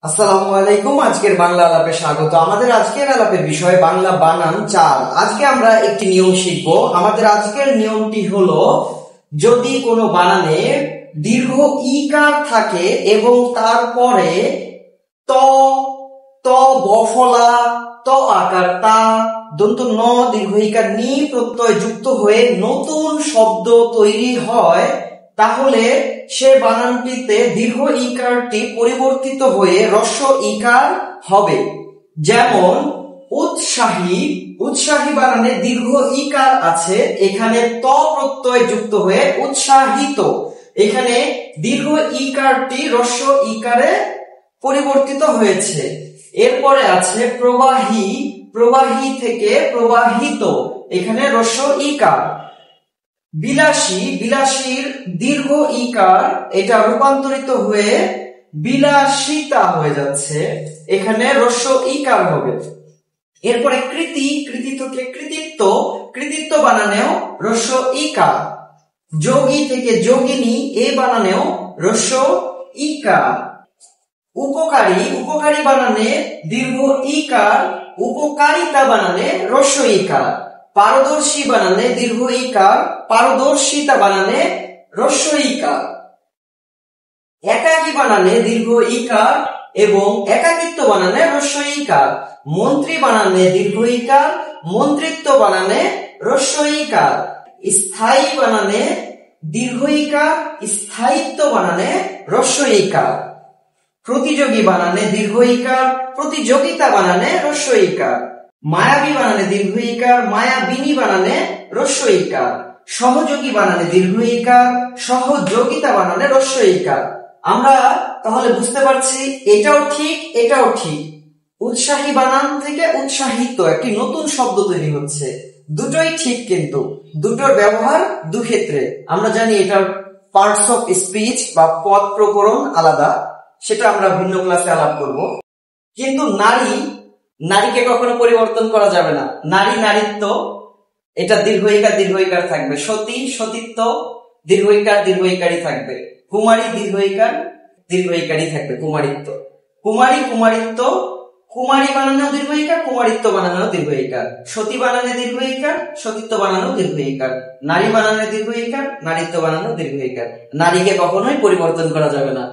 আসসালামু আলাইকুম। আজকের বাংলা আলাপে স্বাগত। আমাদের আজকের আলাপের বিষয় বাংলা বানান চাল। আজকে আমরা একটি নিয়ম শিখব। আমাদের আজকের নিয়মটি হলো, যদি কোনো বানানে দীর্ঘ ইকার থাকে এবং তারপরে ত ত বফলা ত আকার তা দন্ত ন দীর্ঘ ইকার নি প্রত্যয় যুক্ত হয়ে নতুন শব্দ তৈরি হয়, তাহলে সে বানানটিতে দীর্ঘ ইকারটি পরিবর্তিত হয়ে হ্রস্ব ইকার হবে। যেমন উৎসাহী, উৎসাহী বানানে দীর্ঘ ইকার আছে, এখানে ত প্রত্যয় যুক্ত হয়ে উৎসাহিত, এখানে দীর্ঘ ইকারটি হ্রস্ব ইকারে পরিবর্তিত হয়েছে। এরপরে আছে প্রবাহী, প্রবাহী থেকে প্রবাহিত, এখানে হ্রস্ব ইকার। বিলাসী, বিলাসীর দীর্ঘ ইকার এটা রূপান্তরিত হয়ে বিলাসিতা হয়ে যাচ্ছে, এখানে হ্রস্ব ইকার হবে। এরপরে কৃতি, কৃতি থেকে কৃতিত্ব, কৃতিত্ব বানানেও হ্রস্ব ইকার। যোগী থেকে যোগিনী, এই বানানেও হ্রস্ব ইকার। উপকারী, উপকারী বানানে দীর্ঘ ইকার, উপকারিতা বানানে হ্রস্ব ইকার। পারদর্শী বানানে দীর্ঘ ইকার, পারদর্শিতা বানানে হ্রস্ব ইকার। একাকী বানানে দীর্ঘ ইকার এবং একাকিত্ব বানানে হ্রস্ব ইকার। মন্ত্রী বানানে দীর্ঘ ইকার, মন্ত্রিত্ব বানানে হ্রস্ব ইকার। স্থায়ী বানানে দীর্ঘ ইকার, স্থায়িত্ব বানানে হ্রস্ব ইকার। প্রতিযোগী বানানে দীর্ঘ ইকার, প্রতিযোগিতা বানানে হ্রস্ব ইকার। মায়াবী বানানে দীর্ঘ ইকার, মায়াবিনী বানানে হ্রস্ব ইকার। সহযোগী বানানে দীর্ঘ ইকার, সহযোগিতা বানানে হ্রস্ব ইকার। আমরা তাহলে বুঝতে পারছি এটাও ঠিক এটাও ঠিক। উৎসাহী বানান থেকে উৎসাহিত একটি নতুন শব্দ তৈরি হচ্ছে, দুটোই ঠিক, কিন্তু দুটোর ব্যবহার দু ক্ষেত্রে। আমরা জানি এটার পার্টস অফ স্পিচ বা পদ প্রকরণ আলাদা, সেটা আমরা ভিন্ন ক্লাসে আলাপ করব। কিন্তু নারী, নারীকে কখনো পরিবর্তন করা যাবে না। নারী, নারীত্ব, এটা দীর্ঘ ইকার থাকবে। সতী, সতীত্ব দীর্ঘ ইকারই থাকবে। কুমারী দীর্ঘ ইকারই থাকবে, কুমারিত্ব। কুমারী, কুমারিত্ব, কুমারী বানানো দীর্ঘ ইকার, কুমারিত্ব বানানো দীর্ঘ ইকার। সতী বানানে দীর্ঘ ইকার, সতীত্ব বানানো দীর্ঘ ইকার। নারী বানানে দীর্ঘ ইকার, নারীত্ব বানানো দীর্ঘ ইকার। নারীকে কখনোই পরিবর্তন করা যাবে না।